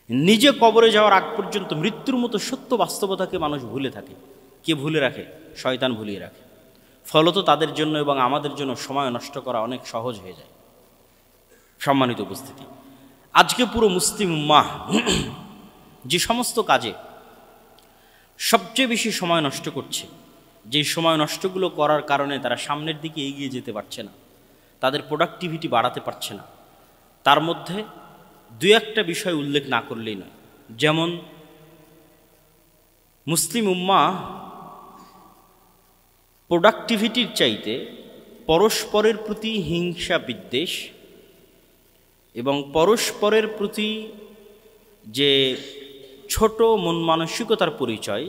নিজে কবরে যাওয়ার আগ পর্যন্ত মৃত্যুর মতো সত্য বাস্তবতাকে মানুষ ভুলে থাকে। কে ভুলে রাখে? শয়তান ভুলিয়ে রাখে। ফলত তাদের জন্য এবং আমাদের জন্য সময় নষ্ট করা অনেক সহজ হয়ে যায়। সম্মানিত উপস্থিতি, আজকে পুরো মুসলিম উম্মাহ যে সমস্ত কাজে সবচেয়ে বেশি সময় নষ্ট করছে, যে সময় নষ্টগুলো করার কারণে তারা সামনের দিকে এগিয়ে যেতে পারছে না, তাদের প্রোডাক্টিভিটি বাড়াতে পারছে না, তার মধ্যে দুই একটা বিষয় উল্লেখ না করলেই নয়। যেমন মুসলিম উম্মাহ প্রোডাক্টিভিটির চাইতে পরস্পরের প্রতি হিংসা বিদ্বেষ এবং পরস্পরের প্রতি যে ছোট মন মানসিকতার পরিচয়,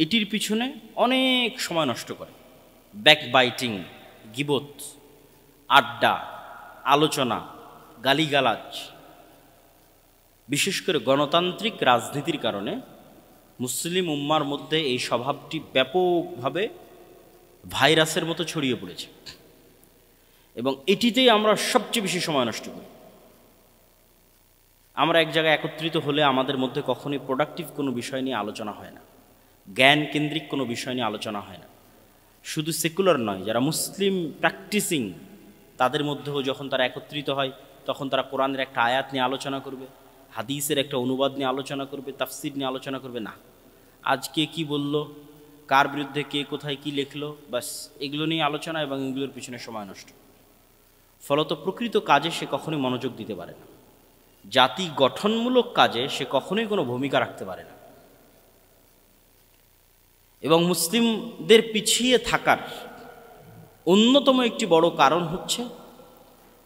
এটির পিছনে অনেক সময় নষ্ট করে। ব্যাকবাইটিং, গিবত, আড্ডা, আলোচনা, গালিগালাজ, বিশেষ করে গণতান্ত্রিক রাজনীতির কারণে মুসলিম উম্মার মধ্যে এই স্বভাবটি ব্যাপকভাবে ভাইরাসের মতো ছড়িয়ে পড়েছে এবং এটিতেই আমরা সবচেয়ে বেশি সময় নষ্ট করি। আমরা এক জায়গায় একত্রিত হলে আমাদের মধ্যে কখনোই প্রোডাক্টিভ কোনো বিষয় নিয়ে আলোচনা হয় না, জ্ঞান কেন্দ্রিক কোনো বিষয় নিয়ে আলোচনা হয় না। শুধু সেকুলার নয়, যারা মুসলিম প্র্যাকটিসিং তাদের মধ্যেও যখন তারা একত্রিত হয় তখন তারা কোরআনের একটা আয়াত নিয়ে আলোচনা করবে, হাদিসের একটা অনুবাদ নিয়ে আলোচনা করবে, তাফসির নিয়ে আলোচনা করবে না। আজকে কি বলল, কার বিরুদ্ধে কে কোথায় কি লিখলো, বাস এগুলো নিয়ে আলোচনা এবং এগুলোর পিছনে সময় নষ্ট। ফলত প্রকৃত কাজে সে কখনোই মনোযোগ দিতে পারে না, জাতি গঠনমূলক কাজে সে কখনোই কোনো ভূমিকা রাখতে পারে না। এবং মুসলিমদের পিছিয়ে থাকার অন্যতম একটি বড় কারণ হচ্ছে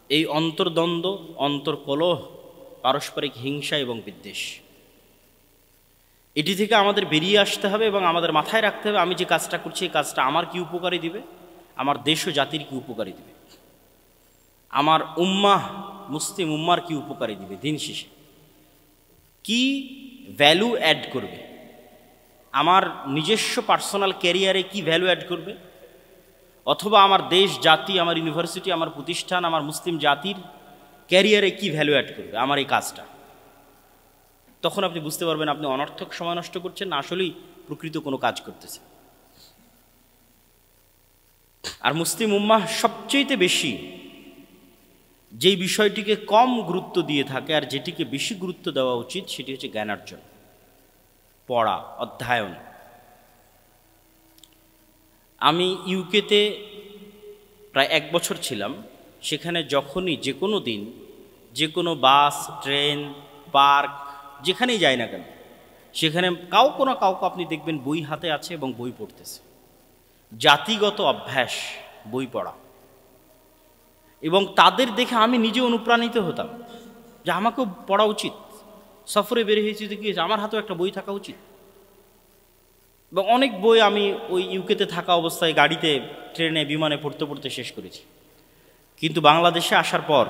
এই অন্তর্দ্বন্দ্ব, অন্তর্কলহ, পারস্পরিক হিংসা এবং বিদ্বেষ। এটি থেকে আমাদের বেরিয়ে আসতে হবে এবং আমাদের মাথায় রাখতে হবে, আমি যে কাজটা করছি এই কাজটা আমার কি উপকারী দিবে, আমার দেশ ও জাতির কি উপকারী দিবে, আমার উম্মাহ মুসলিম উম্মার কি উপকারী দিবে, দিন শেষে কি ভ্যালু অ্যাড করবে, আমার নিজস্ব পার্সোনাল ক্যারিয়ারে কি ভ্যালু অ্যাড করবে, অথবা আমার দেশ জাতি, আমার ইউনিভার্সিটি, আমার প্রতিষ্ঠান, আমার মুসলিম জাতির ক্যারিয়ারে কি ভ্যালু অ্যাড করবে আমার এই কাজটা। তখন আপনি বুঝতে পারবেন আপনি অনর্থক সময় নষ্ট করছেন না আসলেই প্রকৃত কোনো কাজ করতেছে। আর মুসলিম উম্মাহ সবচেয়ে বেশি যেই বিষয়টিকে কম গুরুত্ব দিয়ে থাকে আর যেটিকে বেশি গুরুত্ব দেওয়া উচিত সেটি হচ্ছে জ্ঞানার্জন, পড়া, অধ্যয়ন। আমি ইউকেতে প্রায় 1 বছর ছিলাম। সেখানে যখনই যে কোনো দিন যে কোনো বাস, ট্রেন, পার্ক যেখানেই যাই না কেন, সেখানে কাউকে না কাউকে আপনি দেখবেন বই হাতে আছে এবং বই পড়তেছে। জাতিগত অভ্যাস বই পড়া, এবং তাদের দেখে আমি নিজে অনুপ্রাণিত হতাম যে আমাকেও পড়া উচিত। সফরে বের হয়েছি তো কি হয়েছে, আমার হাতেও একটা বই থাকা উচিত। এবং অনেক বই আমি ওই ইউকেতে থাকা অবস্থায় গাড়িতে, ট্রেনে, বিমানে পড়তে পড়তে শেষ করেছি। কিন্তু বাংলাদেশে আসার পর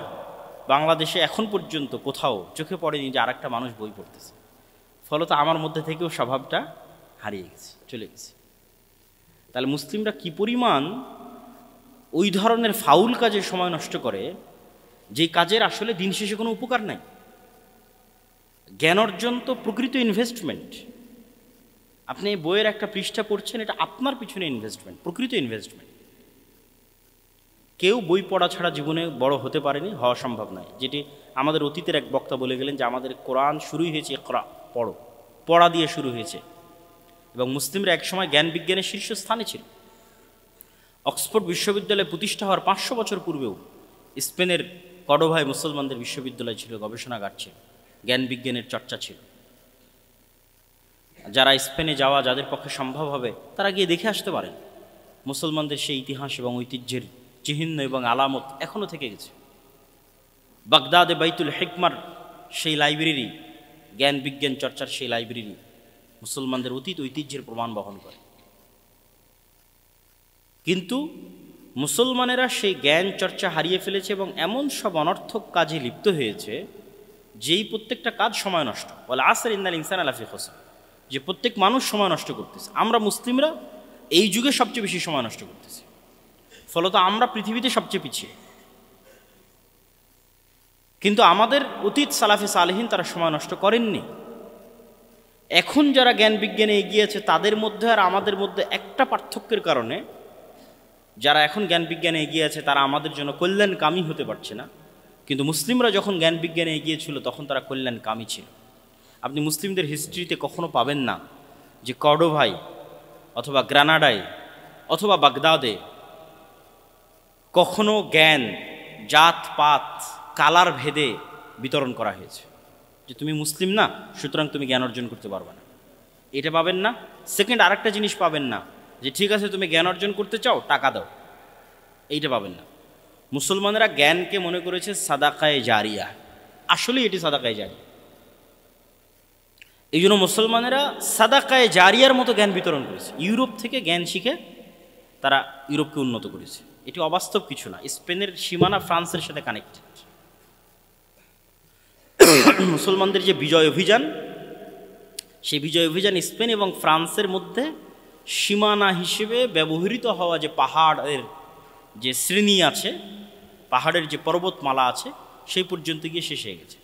বাংলাদেশে এখন পর্যন্ত কোথাও চোখে পড়েনি যে আরেকটা মানুষ বই পড়তেছে। ফলত আমার মধ্যে থেকেও স্বভাবটা হারিয়ে গেছে, চলে গেছে। তাহলে মুসলিমরা কি পরিমাণ ওই ধরনের ফাউল কাজে সময় নষ্ট করে যে কাজের আসলে দিন শেষে কোনো উপকার নাই। জ্ঞান অর্জন তো প্রকৃত ইনভেস্টমেন্ট। আপনি বইয়ের একটা পৃষ্ঠা পড়ছেন, এটা আপনার পিছনে ইনভেস্টমেন্ট, প্রকৃত ইনভেস্টমেন্ট। কেউ বই পড়া ছাড়া জীবনে বড় হতে পারেনি, হওয়া সম্ভব নয়। যেটি আমাদের অতীতের এক বক্তা বলে গেলেন যে আমাদের কোরআন শুরুই হয়েছে ইকরা, পড়ো, পড়া দিয়ে শুরু হয়েছে। এবং মুসলিমরা একসময় জ্ঞান বিজ্ঞানের শীর্ষস্থানে ছিল। অক্সফোর্ড বিশ্ববিদ্যালয় প্রতিষ্ঠা হওয়ার 500 বছর পূর্বেও স্পেনের কর্ডোভায় মুসলমানদের বিশ্ববিদ্যালয় ছিল, গবেষণাগার ছিল, জ্ঞান বিজ্ঞানের চর্চা ছিল। যারা স্পেনে যাওয়া, যাদের পক্ষে সম্ভব হবে, তারা গিয়ে দেখে আসতে পারেন। মুসলমানদের সেই ইতিহাস এবং ঐতিহ্যের চিহ্ন এবং আলামত এখনও থেকে গেছে। বাগদাদে বাইতুল হিকমার সেই লাইব্রেরি, জ্ঞান বিজ্ঞান চর্চার সেই লাইব্রেরি মুসলমানদের অতীত ঐতিহ্যের প্রমাণ বহন করে। কিন্তু মুসলমানেরা সেই জ্ঞান চর্চা হারিয়ে ফেলেছে এবং এমন সব অনর্থক কাজে লিপ্ত হয়েছে যেই প্রত্যেকটা কাজ সময় নষ্ট। বলে আসর ইন্নাল ইনসান লাফি খুসর, যে প্রত্যেক মানুষ সময় নষ্ট করতেছে। আমরা মুসলিমরা এই যুগে সবচেয়ে বেশি সময় নষ্ট করতেছি, ফলত আমরা পৃথিবীতে সবচেয়ে পিছিয়ে। কিন্তু আমাদের অতীত সালাফে সালেহীন তারা সময় নষ্ট করেননি। এখন যারা জ্ঞান বিজ্ঞানে এগিয়েছে তাদের মধ্যে আর আমাদের মধ্যে একটা পার্থক্যের কারণে যারা এখন জ্ঞান বিজ্ঞানে এগিয়ে আছে তারা আমাদের জন্য কল্যাণকামী হতে পারছে না, কিন্তু মুসলিমরা যখন জ্ঞান বিজ্ঞানে এগিয়েছিল তখন তারা কল্যাণকামী ছিল। আপনি মুসলিমদের হিস্ট্রিতে কখনো পাবেন না যে কর্ডোভায় অথবা গ্রানাডায় অথবা বাগদাদে কখনো জ্ঞান জাতপাত কালার ভেদে বিতরণ করা হয়েছে যে তুমি মুসলিম না সুতরাং তুমি জ্ঞান অর্জন করতে পারবে না, এটা পাবেন না। সেকেন্ড, আরেকটা জিনিস পাবেন না যে ঠিক আছে তুমি জ্ঞান অর্জন করতে চাও টাকা দাও, এইটা পাবেন না। মুসলমানেরা জ্ঞানকে মনে করেছে সাদাকায়ে জারিয়া, আসলে এটি সাদাকায়ে জারিয়া। এই জন্য মুসলমানেরা সাদাকায়ে জারিয়ার মতো জ্ঞান বিতরণ করেছে। ইউরোপ থেকে জ্ঞান শিখে তারা ইউরোপকে উন্নত করেছে, এটি অবাস্তব কিছু না। স্পেনের সীমানা ফ্রান্সের সাথে কানেক্টেড। মুসলমানদের যে বিজয় অভিযান, সেই বিজয় অভিযান স্পেন এবং ফ্রান্সের মধ্যে সীমানা হিসেবে ব্যবহৃত হওয়া যে পাহাড়ের যে শ্রেণী আছে, পাহাড়ের যে পর্বতমালা আছে, সেই পর্যন্ত গিয়ে শেষ হয়ে গেছে।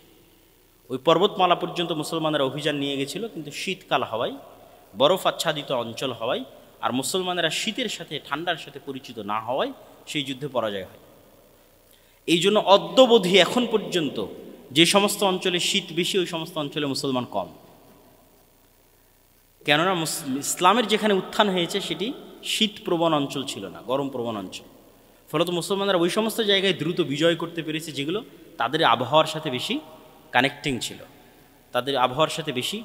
ওই পর্বতমালা পর্যন্ত মুসলমানেরা অভিযান নিয়ে গেছিল, কিন্তু শীতকাল হওয়ায়, বরফ আচ্ছাদিত অঞ্চল হওয়ায় আর মুসলমানেরা শীতের সাথে ঠান্ডার সাথে পরিচিত না হওয়ায় সেই যুদ্ধে পরাজয় হয়। এই জন্য অদ্যবধি এখন পর্যন্ত যে সমস্ত অঞ্চলে শীত বেশি ওই সমস্ত অঞ্চলে মুসলমান কম, কেননা ইসলামের যেখানে উত্থান হয়েছে সেটি শীতপ্রবণ অঞ্চল ছিল না, গরম প্রবণ অঞ্চল। ফলত মুসলমানরা ওই সমস্ত জায়গায় দ্রুত বিজয় করতে পেরেছে যেগুলো তাদের আবহাওয়ার সাথে বেশি কানেক্টিং ছিল, তাদের আবহাওয়ার সাথে বেশি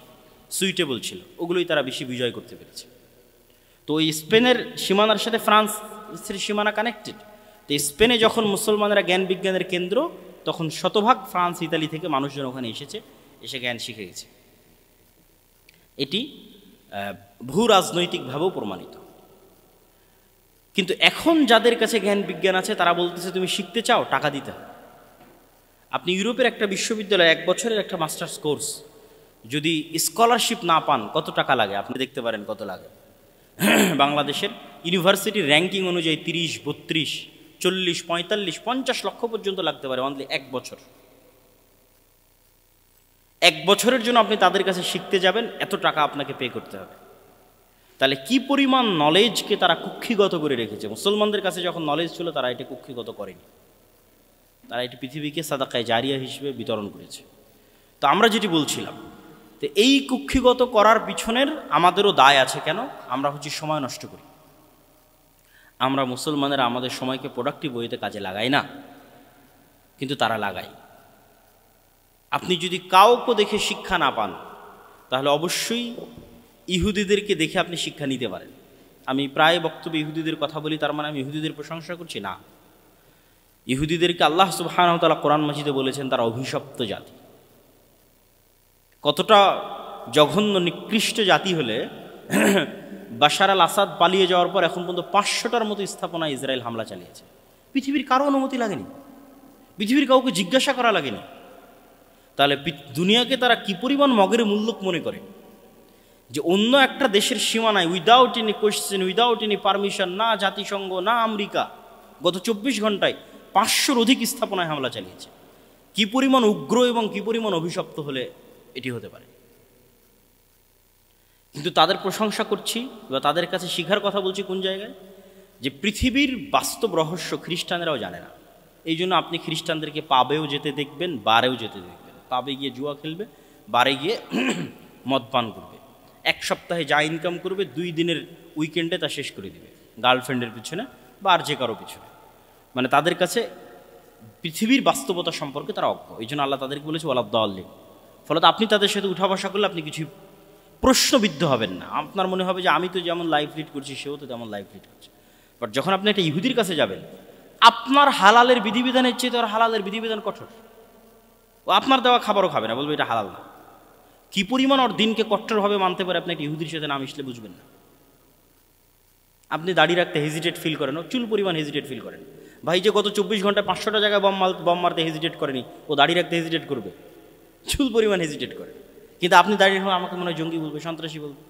সুইটেবল ছিল, ওগুলোই তারা বেশি বিজয় করতে পেরেছে। তো ওই স্পেনের সীমানার সাথে ফ্রান্সের সীমানা কানেক্টেড। তো স্পেনে যখন মুসলমানেরা জ্ঞান বিজ্ঞানের কেন্দ্র, তখন শতভাগ ফ্রান্স ইতালি থেকে মানুষজন ওখানে এসে জ্ঞান শিখে গেছে। এটি ভূ রাজনৈতিকভাবেও প্রমাণিত। কিন্তু এখন যাদের কাছে জ্ঞান বিজ্ঞান আছে তারা বলতেছে তুমি শিখতে চাও টাকা দিতে হবে। আপনি ইউরোপের একটা বিশ্ববিদ্যালয়ে 1 বছরের একটা মাস্টার্স কোর্স যদি স্কলারশিপ না পান কত টাকা লাগে আপনি দেখতে পারেন কত লাগে। বাংলাদেশের ইউনিভার্সিটির র্যাঙ্কিং অনুযায়ী 30, 32, 40, 45, 50 লক্ষ পর্যন্ত লাগতে পারে অনলি 1 বছর। 1 বছরের জন্য আপনি তাদের কাছে শিখতে যাবেন, এত টাকা আপনাকে পে করতে হবে। তাহলে কি পরিমাণ নলেজকে তারা কুক্ষিগত করে রেখেছে। মুসলমানদের কাছে যখন নলেজ ছিল তারা এটি কুক্ষিগত করেনি, তারা এটি পৃথিবীকে সাদাকায়ে জারিয়া হিসেবে বিতরণ করেছে। তো আমরা যেটি বলছিলাম, তো এই কুক্ষিগত করার পিছনের আমাদেরও দায় আছে। কেন? আমরা সময় নষ্ট করি। আমরা মুসলমানেরা আমাদের সময়কে প্রোডাক্টিভ ওয়েতে কাজে লাগাই না, কিন্তু তারা লাগায়। আপনি যদি কাউকে দেখে শিক্ষা না পান তাহলে অবশ্যই ইহুদিদেরকে দেখে আপনি শিক্ষা নিতে পারেন। আমি প্রায় বক্তব্যে ইহুদিদের কথা বলি, তার মানে আমি ইহুদিদের প্রশংসা করছি না। ইহুদিদেরকে আল্লাহ সুবহানাহু ওয়া তাআলা কোরআন মাজিদে বলেছেন তারা অভিশপ্ত জাতি। কতটা জঘন্য নিকৃষ্ট জাতি হলে বাশার আল আসাদ পালিয়ে যাওয়ার পর এখন পর্যন্ত 500টার মতো স্থাপনা ইসরায়েল হামলা চালিয়েছে। পৃথিবীর কারো অনুমতি লাগেনি, পৃথিবীর কাউকে জিজ্ঞাসা করা লাগেনি। তাহলে দুনিয়াকে তারা কি পরিমাণ মগের মূল্যক মনে করে যে অন্য একটা দেশের সীমানায় without any question, without any permission, না জাতিসংঘ না আমেরিকা, গত 24 ঘন্টায় 500-র অধিক স্থাপনায় হামলা চালিয়েছে। কি পরিমাণ উগ্র এবং কি পরিমাণ অভিশপ্ত হলে এটি হতে পারে। কিন্তু তাদের প্রশংসা করছি বা তাদের কাছে শিখার কথা বলছি কোন জায়গায়, যে পৃথিবীর বাস্তব রহস্য খ্রিস্টানেরাও জানে না। এই জন্য আপনি খ্রিস্টানদেরকে পাবেও যেতে দেখবেন, বারেও যেতে দেখবেন। পাবে গিয়ে জুয়া খেলবে, বারে গিয়ে মদ পান করবে, 1 সপ্তাহে যা ইনকাম করবে 2 দিনের উইকেন্ডে তা শেষ করে দিবে গার্লফ্রেন্ডের পিছনে বা আর যে কারো পিছনে। মানে তাদের কাছে পৃথিবীর বাস্তবতা সম্পর্কে তারা অজ্ঞ। এই জন্য আল্লাহ তাদেরকে বলেছে ওয়ালাদ্দাল্লিন। ফলত আপনি তাদের সাথে উঠা বসা করলে আপনি কিছুই প্রশ্নবিদ্ধ হবেন না। আপনার মনে হবে যে আমি তো যেমন লাইফ লিড করছি সেও তো তেমন লাইফ লিড করছে। বাট যখন আপনি একটা ইহুদির কাছে যাবেন, আপনার হালালের বিধিবিধানের চেয়ে তার হালালের বিধিবিধান কঠোর। ও আপনার দেওয়া খাবারও খাবে না, বলবে এটা হালাল না। কি পরিমাণ ওর দিনকে কট্টরভাবে মানতে পারে আপনি একটা ইহুদির সাথে না মিশলে বুঝবেন না। আপনি দাড়ি রাখতে হেজিটেট ফিল করেন, ও চুল পরিমাণ হেজিটেট ফিল করেন। ভাই যে গত 24 ঘন্টায় 500টা জায়গায় বম মারতে হেজিটেট করেনি, ও দাড়ি রাখতে হেজিটেট করবে, চুল পরিমাণ হেজিটেট করে। কিন্তু আপনি দাঁড়িয়ে হলে আমাকে মনে হয় জঙ্গি বলবে, সন্ত্রাসী বলবে।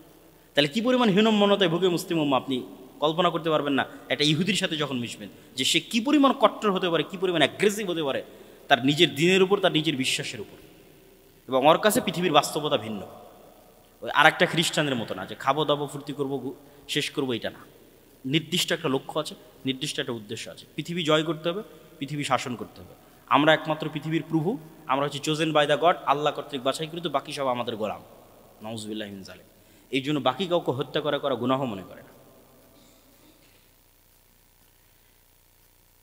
তাহলে কি পরিমাণ হীনম্মনতায় ভুগে মুসলিম উম্মাহ আপনি কল্পনা করতে পারবেন না একটা ইহুদির সাথে যখন মিশবেন, যে সে কি পরিমাণ কট্টর হতে পারে, কি পরিমাণ অ্যাগ্রেসিভ হতে পারে। তার নিজের দিনের উপর, তার নিজের বিশ্বাসের উপর, এবং ওর কাছে পৃথিবীর বাস্তবতা ভিন্ন। ওই আর একটা খ্রিস্টানদের মতো না যে খাবো দাবো ফুর্তি করবো শেষ করবো, এটা না। নির্দিষ্ট একটা লক্ষ্য আছে, নির্দিষ্ট একটা উদ্দেশ্য আছে। পৃথিবী জয় করতে হবে, পৃথিবী শাসন করতে হবে। আমরা একমাত্র পৃথিবীর প্রভু, আমরা হচ্ছে চোজেন বাই দ্য গড, আল্লাহ কর্তৃক বাছাই করি, তো বাকি সব আমাদের গোলাম। নাউজুবিল্লাহ মিন যালিক। এই জন্য বাকি কাউকে হত্যা করা গুনাহ মনে করে না।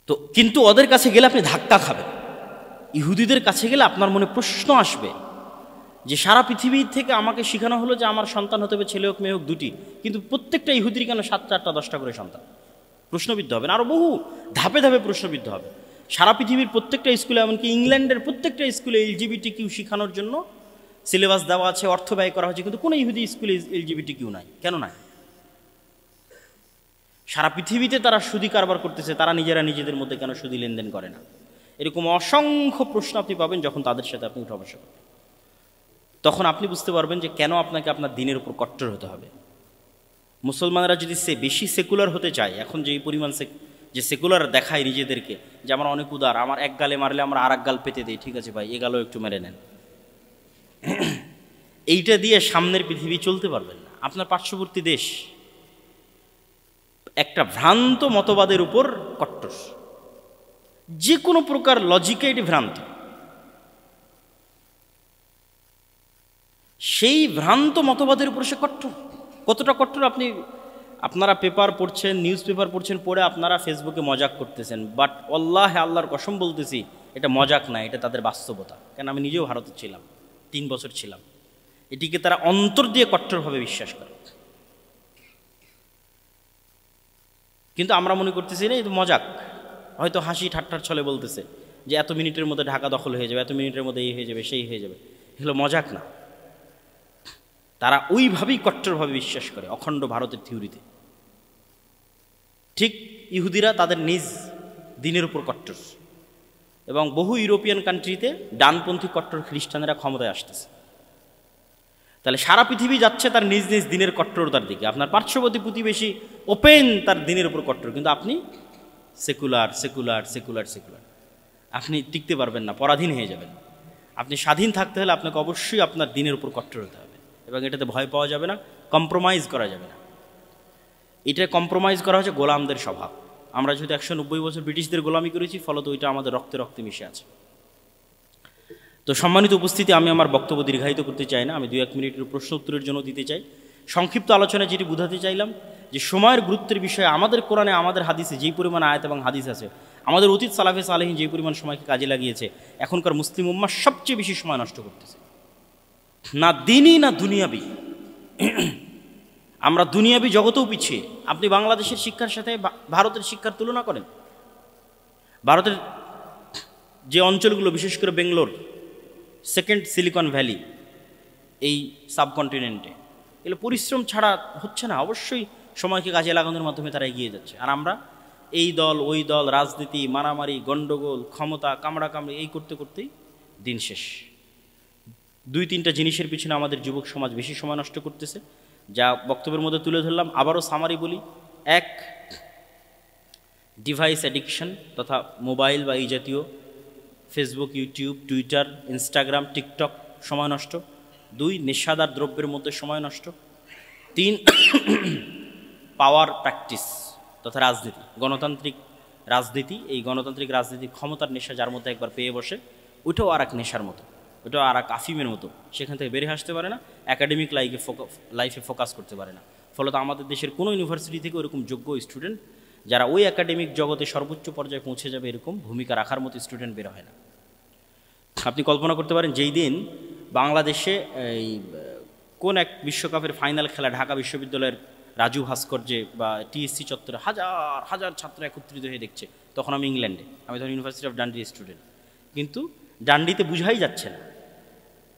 তো কিন্তু ওদের কাছে গেলে আপনি ধাক্কা খাবেন। ইহুদিদের কাছে গেলে আপনার মনে প্রশ্ন আসবে যে সারা পৃথিবী থেকে আমাকে শেখানো হলো যে আমার সন্তান হতে হবে, ছেলে হোক মেয়ে হোক দুটি, কিন্তু প্রত্যেকটা ইহুদির কেন 7টা 8টা 10টা করে সন্তান? প্রশ্নবিদ্ধ হবেন, আরও বহু ধাপে ধাপে প্রশ্নবিদ্ধ হবে। সারা পৃথিবীর প্রত্যেকটা স্কুলে, এমনকি ইংল্যান্ডের প্রত্যেকটা স্কুলে LGBTQ শেখানোর জন্য সিলেবাস দেওয়া আছে, অর্থ ব্যয় করা হচ্ছে, কিন্তু কোনো ইহুদি স্কুলে LGBTQ নাই। কেন নাই? সারা পৃথিবীতে তারা সুদি কারবার করতেছে, তারা নিজেরা নিজেদের মধ্যে কেন সুদি লেনদেন করে না? এরকম অসংখ্য প্রশ্ন আপনি পাবেন যখন তাদের সাথে আপনি উঠা বসা করবেন। তখন আপনি বুঝতে পারবেন যে কেন আপনাকে আপনার দিনের উপর কট্টর হতে হবে। মুসলমানরা যদি বেশি সেকুলার হতে চায়, এখন যে পরিমাণ যে সেকুলার দেখায় নিজেদেরকে, যে আমরা অনেক উদার, আমার এক গালে মারলে আমরা আর এক গাল পেতে দিই, ঠিক আছে ভাই এ গালও একটু মেরে নেন, এইটা দিয়ে সামনের পৃথিবী চলতে পারবেন না। আপনার পার্শ্ববর্তী দেশ একটা ভ্রান্ত মতবাদের উপর কট্টর, যে কোনো প্রকার লজিকে এটি ভ্রান্ত। সেই ভ্রান্ত মতবাদের উপর সে কট্টর। কতটা কট্টর আপনারা পেপার পড়ছেন, নিউজ পেপার পড়ছেন, পড়ে আপনারা ফেসবুকে মজাক করতেছেন, বাট আল্লাহর কসম বলতেছি এটা মজাক না, এটা তাদের বাস্তবতা। কেন আমি নিজেও ভারতে ছিলাম, 3 বছর ছিলাম। এটিকে তারা অন্তর দিয়ে কট্টরভাবে বিশ্বাস করে, কিন্তু আমরা মনে করতেছি না এটা মজাক, হয়তো হাসি ঠাট্টার ছলে বলতেছে যে এত মিনিটের মধ্যে ঢাকা দখল হয়ে যাবে, এত মিনিটের মধ্যে এই হয়ে যাবে সেই হয়ে যাবে, এগুলো মজাক না। তারা ওইভাবেই কট্টরভাবে বিশ্বাস করে অখণ্ড ভারতের থিওরিতে। ঠিক ইহুদিরা তাদের নিজ দিনের উপর কট্টর, এবং বহু ইউরোপিয়ান কান্ট্রিতে ডানপন্থী কট্টর খ্রিস্টানেরা ক্ষমতায় আসতেছে। তাহলে সারা পৃথিবী যাচ্ছে তার নিজ নিজ দিনের কট্টরতার দিকে। আপনার পার্শ্ববর্তী প্রতিবেশী ওপেন তার দিনের উপর কট্টর, কিন্তু আপনি সেকুলার সেকুলার সেকুলার সেকুলার। আপনি টিকতে পারবেন না, পরাধীন হয়ে যাবেন। আপনি স্বাধীন থাকতে হলে আপনাকে অবশ্যই আপনার দিনের উপর কট্টর হতে হবে, এবং এটাতে ভয় পাওয়া যাবে না, কম্প্রোমাইজ করা যাবে না। এটা কম্প্রোমাইজ করা হচ্ছে গোলামদের স্বভাব। আমরা যেহেতু 190 বছর ব্রিটিশদের গোলামি করেছি, ফলত ওইটা আমাদের রক্তে রক্তে মিশে আছে। তো সম্মানিত উপস্থিতি, আমি আমার বক্তব্য দীর্ঘায়িত করতে চাই না, আমি 2-1 মিনিটের প্রশ্ন উত্তরের জন্য দিতে চাই। সংক্ষিপ্ত আলোচনায় যেটি বোঝাতে চাইলাম যে সময়ের গুরুত্বের বিষয়ে আমাদের কোরআনে, আমাদের হাদিসে যেই পরিমাণ আয়াত এবং হাদিস আছে, আমাদের অতীত সালাফে সালেহীন যে পরিমাণ সময়কে কাজে লাগিয়েছে, এখনকার মুসলিম উম্মাহ সবচেয়ে বেশি সময় নষ্ট করতেছে। না দিনই না দুনিয়াবি। আমরা দুনিয়াবি জগতেও পিছিয়ে। আপনি বাংলাদেশের শিক্ষার সাথে ভারতের শিক্ষার তুলনা করেন। ভারতের যে অঞ্চলগুলো, বিশেষ করে বেঙ্গলোর, সেকেন্ড সিলিকন ভ্যালি এই সাবকন্টিনেন্টে, এগুলো পরিশ্রম ছাড়া হচ্ছে না। অবশ্যই সময়কে কাজে লাগানোর মাধ্যমে তারা এগিয়ে যাচ্ছে। আর আমরা এই দল ওই দল, রাজনীতি, মারামারি, গণ্ডগোল, ক্ষমতা, কামড়াকামড়ি, এই করতে করতেই দিন শেষ। 2-3টা জিনিসের পিছনে আমাদের যুবক সমাজ বেশি সময় নষ্ট করতেছে, যা বক্তব্যের মধ্যে তুলে ধরলাম। আবারও সামারি বলি, 1, ডিভাইস অ্যাডিকশন তথা মোবাইল বা এই জাতীয় Facebook, YouTube, Twitter, Instagram, TikTok সময় নষ্ট। 2, নেশাদার দ্রব্যের মধ্যে সময় নষ্ট। 3, পাওয়ার প্র্যাকটিস তথা রাজনীতি, গণতান্ত্রিক রাজনীতি। এই গণতান্ত্রিক রাজনীতির ক্ষমতার নেশা যার মধ্যে একবার পেয়ে বসে, ওইটাও আর এক নেশার মতো, ওটাও আর এক আফিমের মতো। সেখান থেকে বেরিয়ে আসতে পারে না, একাডেমিক লাইফে ফোকাস করতে পারে না। ফলত আমাদের দেশের কোনো ইউনিভার্সিটি থেকে ওরকম যোগ্য স্টুডেন্ট যারা ওই একাডেমিক জগতে সর্বোচ্চ পর্যায়ে পৌঁছে যাবে এরকম ভূমিকা রাখার মতো স্টুডেন্ট বের হয় না। আপনি কল্পনা করতে পারেন, যেই দিন বাংলাদেশে এই কোন এক বিশ্বকাপের ফাইনাল খেলা ঢাকা বিশ্ববিদ্যালয়ের রাজু ভাস্কর্যে বা টিএসসি চত্বরে হাজার হাজার ছাত্র একত্রিত হয়ে দেখছে, তখন আমি ইংল্যান্ডে, আমি তখন ইউনিভার্সিটি অফ ডান্ডির স্টুডেন্ট। কিন্তু ডান্ডিতে বুঝাই যাচ্ছে না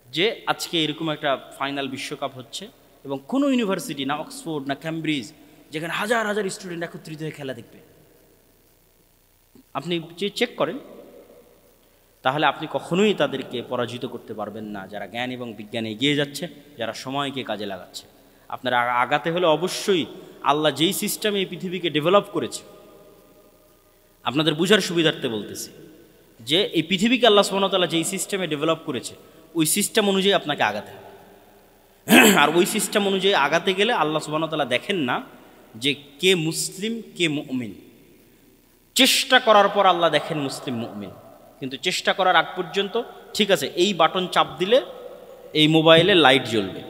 যে আজকে এরকম একটা ফাইনাল বিশ্বকাপ হচ্ছে, এবং কোনো ইউনিভার্সিটি, না অক্সফোর্ড না ক্যামব্রিজ, যেখানে হাজার হাজার স্টুডেন্ট একত্রিত হয়ে খেলা দেখবে। আপনি যে চেক করেন, তাহলে আপনি কখনোই তাদেরকে পরাজিত করতে পারবেন না যারা জ্ঞান এবং বিজ্ঞানে এগিয়ে যাচ্ছে, যারা সময়কে কাজে লাগাচ্ছে। আপনারা আগাতে হলে অবশ্যই আল্লাহ যেই সিস্টেমে এই পৃথিবীকে ডেভেলপ করেছে, আপনাদের বুঝার সুবিধার্থে বলতেছি, যে এই পৃথিবীকে আল্লাহ সুবহানাহু ওয়া তাআলা যেই সিস্টেমে ডেভেলপ করেছে ওই সিস্টেম অনুযায়ী আপনাকে আগাতে হবে। আর ওই সিস্টেম অনুযায়ী আগাতে গেলে আল্লাহ সুবহানাহু ওয়া তাআলা দেখেন না যে কে মুসলিম কে মুমিন। চেষ্টা করার পর আল্লাহ দেখেন মুসলিম মুমিন, কিন্তু চেষ্টা করার আগ পর্যন্ত ঠিক আছে এই বাটন চাপ দিলে এই মোবাইলে লাইট জ্বলবে,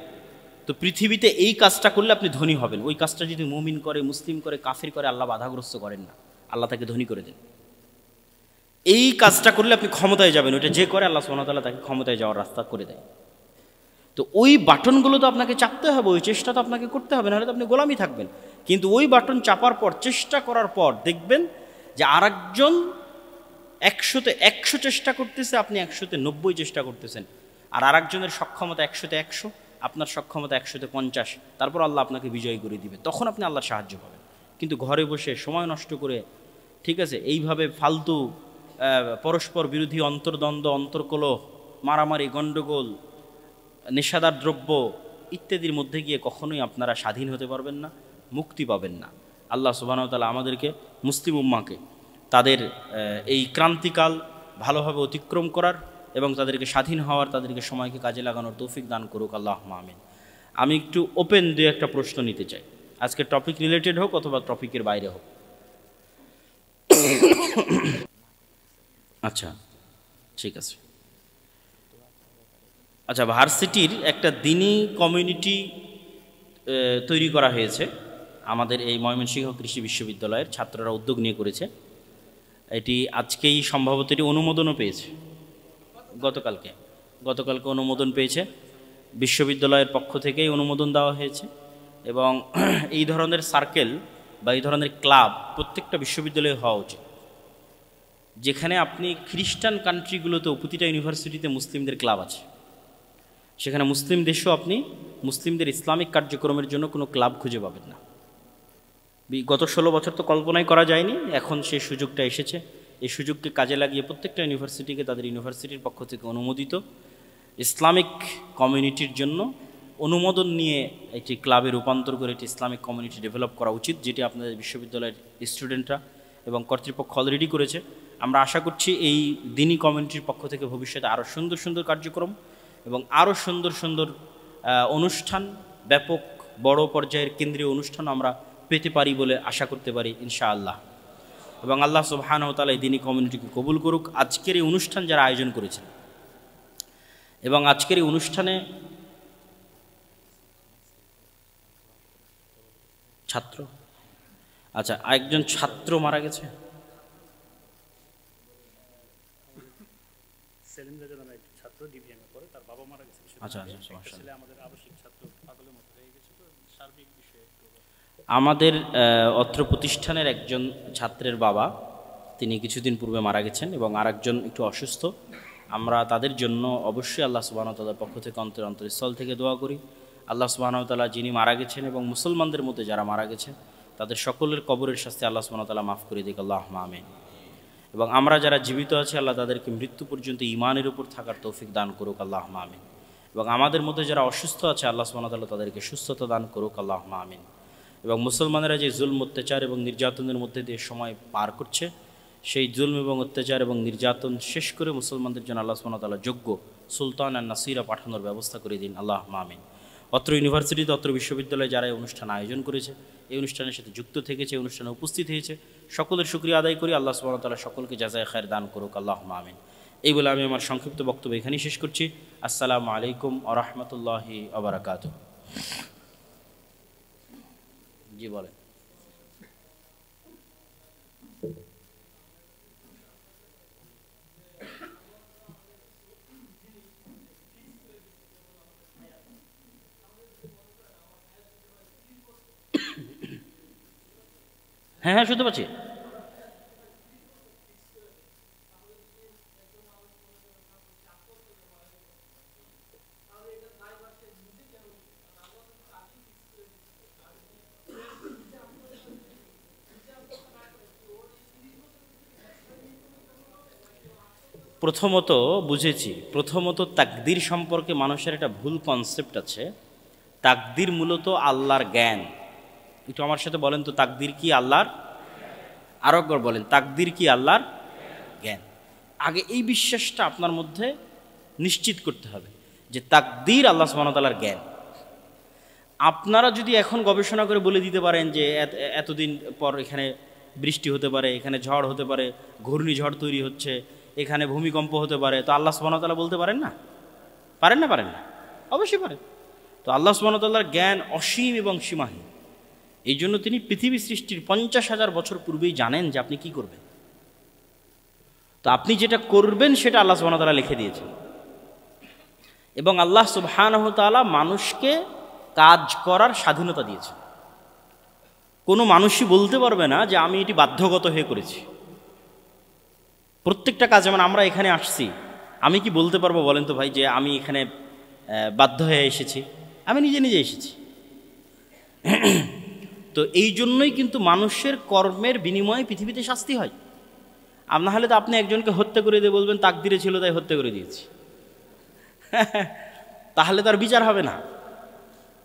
তো পৃথিবীতে এই কাজটা করলে আপনি ধনী হবেন। ওই কাজটা যদি মুমিন করে, মুসলিম করে, কাফির করে, আল্লাহ বাধাগ্রস্ত করেন না, আল্লাহ তাকে ধনী করে দেন। এই কাজটা করলে আপনি ক্ষমতায় যাবেন, ওইটা যে করে আল্লাহ সুবহানাহু ওয়া তাআলা তাকে ক্ষমতায় যাওয়ার রাস্তা করে দেয়। তো ওই বাটনগুলো তো আপনাকে চাপতে হবে, ওই চেষ্টা তো আপনাকে করতে হবে, নাহলে তো আপনি গোলামি থাকবেন। কিন্তু ওই বাটন চাপার পর, চেষ্টা করার পর দেখবেন যে আরেকজন 100-তে 100 চেষ্টা করতেছে, আপনি 100-তে 90 চেষ্টা করতেছেন, আর আরেকজনের সক্ষমতা 100-তে 100, আপনার সক্ষমতা 100-তে 50, তারপর আল্লাহ আপনাকে বিজয়ী করে দিবে, তখন আপনি আল্লাহর সাহায্য পাবেন। কিন্তু ঘরে বসে সময় নষ্ট করে, ঠিক আছে, এইভাবে ফালতু পরস্পর বিরোধী অন্তর্দ্বন্দ্ব, অন্তর্কলহ, মারামারি, গণ্ডগোল, নেশাদার দ্রব্য ইত্যাদির মধ্যে গিয়ে কখনোই আপনারা স্বাধীন হতে পারবেন না, মুক্তি পাবেন না। আল্লাহ সুবহানাহু ওয়া তাআলা আমাদেরকে, মুসলিম উম্মাহকে তাদের এই ক্রান্তিকাল ভালোভাবে অতিক্রম করার এবং তাদেরকে স্বাধীন হওয়ার, তাদেরকে সময়কে কাজে লাগানোর তৌফিক দান করুক, আল্লাহুম্মা আমিন। আমি একটু ওপেন দুই একটা প্রশ্ন নিতে চাই, আজকে টপিক রিলেটেড হোক অথবা টপিকের বাইরে হোক। আচ্ছা, ঠিক আছে। আচ্ছা, ভার্সিটির একটা দ্বীনি কমিউনিটি তৈরি করা হয়েছে আমাদের এই ময়মনসিংহ কৃষি বিশ্ববিদ্যালয়ের ছাত্ররা উদ্যোগ নিয়ে করেছে। এটি আজকেই সম্ভবত এটি অনুমোদনও পেয়েছে, গতকালকে অনুমোদন পেয়েছে, বিশ্ববিদ্যালয়ের পক্ষ থেকেই অনুমোদন দেওয়া হয়েছে। এবং এই ধরনের সার্কেল বা এই ধরনের ক্লাব প্রত্যেকটা বিশ্ববিদ্যালয়ে হওয়া উচিত, যেখানে আপনি খ্রিস্টান কান্ট্রিগুলোতেও প্রতিটা ইউনিভার্সিটিতে মুসলিমদের ক্লাব আছে, সেখানে মুসলিম দেশেও আপনি মুসলিমদের ইসলামিক কার্যক্রমের জন্য কোনো ক্লাব খুঁজে পাবেন না। গত 16 বছর তো কল্পনাই করা যায়নি, এখন সেই সুযোগটা এসেছে। এই সুযোগকে কাজে লাগিয়ে প্রত্যেকটা ইউনিভার্সিটিকে তাদের ইউনিভার্সিটির পক্ষ থেকে অনুমোদিত ইসলামিক কমিউনিটির জন্য অনুমোদন নিয়ে একটি ক্লাবে রূপান্তর করে একটি ইসলামিক কমিউনিটি ডেভেলপ করা উচিত, যেটি আপনাদের বিশ্ববিদ্যালয়ের স্টুডেন্টরা এবং কর্তৃপক্ষ অলরেডি করেছে। আমরা আশা করছি এই দ্বীনি কমিউনিটির পক্ষ থেকে ভবিষ্যতে আরও সুন্দর সুন্দর কার্যক্রম এবং আরও সুন্দর সুন্দর অনুষ্ঠান, ব্যাপক বড় পর্যায়ের কেন্দ্রীয় অনুষ্ঠান আমরা পেতে পারি বলে আশা করতে পারি ইনশাআল্লাহ। এবং আল্লাহ সুবহানাহু ওয়া তাআলা এই দ্বীনি কমিউনিটিকে কবুল করুক। আজকের এই অনুষ্ঠান যারা আয়োজন করেছেন এবং আজকের এই অনুষ্ঠানে ছাত্র, আচ্ছা, একজন ছাত্র মারা গেছে, আচ্ছা আমাদের অত্র প্রতিষ্ঠানের একজন ছাত্রের বাবা, তিনি কিছুদিন পূর্বে মারা গেছেন এবং আরেকজন একটু অসুস্থ। আমরা তাদের জন্য অবশ্যই আল্লাহ সুবহানাহু ওয়া তাআলার পক্ষ থেকে অন্তরস্থল থেকে দোয়া করি। আল্লাহ সুবহানাহু ওয়া তাআলা যিনি মারা গেছেন এবং মুসলমানদের মধ্যে যারা মারা গেছেন তাদের সকলের কবরের শাস্তি আল্লাহ সুবহানাহু ওয়া তাআলা মাফ করে দিক, আল্লাহুম্মা আমিন। এবং আমরা যারা জীবিত আছি আল্লাহ তাদেরকে মৃত্যু পর্যন্ত ঈমানের উপর থাকার তৌফিক দান করুক, আল্লাহুম্মা আমিন। এবং আমাদের মধ্যে যারা অসুস্থ আছে আল্লাহ সুবহানাহু ওয়া তাআলা তাদেরকে সুস্থতা দান করুক, আল্লাহুম্মা আমিন। এবং মুসলমানেরা যে জুলম, অত্যাচার এবং নির্যাতনের মধ্যে দিয়ে সময় পার করছে, সেই জুলম এবং অত্যাচার এবং নির্যাতন শেষ করে মুসলমানদের জন্য আল্লাহ সুবহানাহু ওয়া তাআলা যোগ্য সুলতান আর নাসিরা পাঠানোর ব্যবস্থা করে দিন, আল্লাহুম্মা আমিন। অত্র ইউনিভার্সিটিতে, অত্র বিশ্ববিদ্যালয়ে যারা এই অনুষ্ঠান আয়োজন করেছে, এই অনুষ্ঠানের সাথে যুক্ত থেকেছে, এই অনুষ্ঠানে উপস্থিত হয়েছে, সকলের শুকরিয়া আদায় করি। আল্লাহ সুবহানাহু ওয়া তাআলা সকলকে জাযায়ে খায়ের দান করুক, আল্লাহুম্মা আমিন। এই বলে আমি আমার সংক্ষিপ্ত বক্তব্য এখানেই শেষ করছি। আসসালামু আলাইকুম ওয়া রাহমাতুল্লাহি ওয়া বারাকাতুহু। জি বলেন। হ্যাঁ হ্যাঁ, শুনতে পাচ্ছি। প্রথমত বুঝেছি, প্রথমত তাকদীর সম্পর্কে মানুষের একটা ভুল কনসেপ্ট আছে। তাকদীর মূলত আল্লাহর জ্ঞান। একটু আমার সাথে বলেন তো, তাকদীর কি আল্লাহর? আরো একবার বলেন, তাকদীর কি আল্লাহর জ্ঞান। আগে এই বিশ্বাসটা আপনার মধ্যে নিশ্চিত করতে হবে যে তাকদীর আল্লাহ সুবহানাহু ওয়া তাআলার জ্ঞান। আপনারা যদি এখন গবেষণা করে বলে দিতে পারেন যে এতদিন পর এখানে বৃষ্টি হতে পারে, এখানে ঝড় হতে পারে, ঘূর্ণিঝড় তৈরি হচ্ছে, এখানে ভূমিকম্প হতে পারে, তো আল্লাহ সুবহানাহু ওয়া তাআলা বলতে পারেন না? পারেন না? পারেন না? অবশ্যই পারেন। তো আল্লাহ সুবহানাহু ওয়া তাআলার জ্ঞান অসীম এবং সীমাহীন। এই জন্য তিনি পৃথিবী সৃষ্টির 50,000 বছর পূর্বেই জানেন যে আপনি কি করবেন। তো আপনি যেটা করবেন সেটা আল্লাহ সুবহানাহু ওয়া তাআলা লিখে দিয়েছেন। এবং আল্লাহ সুবহানাহু ওয়া তাআলা মানুষকে কাজ করার স্বাধীনতা দিয়েছেন। কোনো মানুষই বলতে পারবে না যে আমি এটি বাধ্যগত হয়ে করেছি। প্রত্যেকটা কাজ, যেমন আমরা এখানে আসছি, আমি কি বলতে পারবো বলেন তো ভাই যে আমি এখানে বাধ্য হয়ে এসেছি? আমি নিজে নিজে এসেছি। তো এই জন্যই কিন্তু মানুষের কর্মের বিনিময়ে পৃথিবীতে শাস্তি হয়। আর না হলে তো আপনি একজনকে হত্যা করে দিয়ে বলবেন তাকদিরে ছিল তাই হত্যা করে দিয়েছি, তাহলে তো আর বিচার হবে না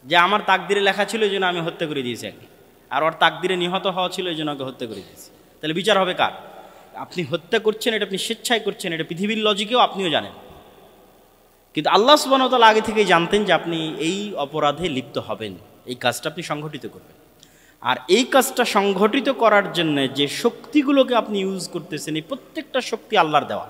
যে আমার তাকদিরে লেখা ছিল এই জন্য আমি হত্যা করে দিয়েছি একে, আর ওর তাকদিরে নিহত হওয়া ছিল এই জন্য ওকে হত্যা করে দিয়েছি। তাহলে বিচার হবে কার? আপনি হত্যা করছেন, এটা আপনি স্বেচ্ছায় করছেন, এটা পৃথিবীর লজিকেও আপনিও জানেন। কিন্তু আল্লাহ সুবহানাহু ওয়া তাআলা আগে থেকেই জানতেন যে আপনি এই অপরাধে লিপ্ত হবেন, এই কাজটা আপনি সংগঠিত করবেন। আর এই কাজটা সংগঠিত করার জন্য যে শক্তিগুলোকে আপনি ইউজ করতেছেন, এই প্রত্যেকটা শক্তি আল্লাহর দেওয়া।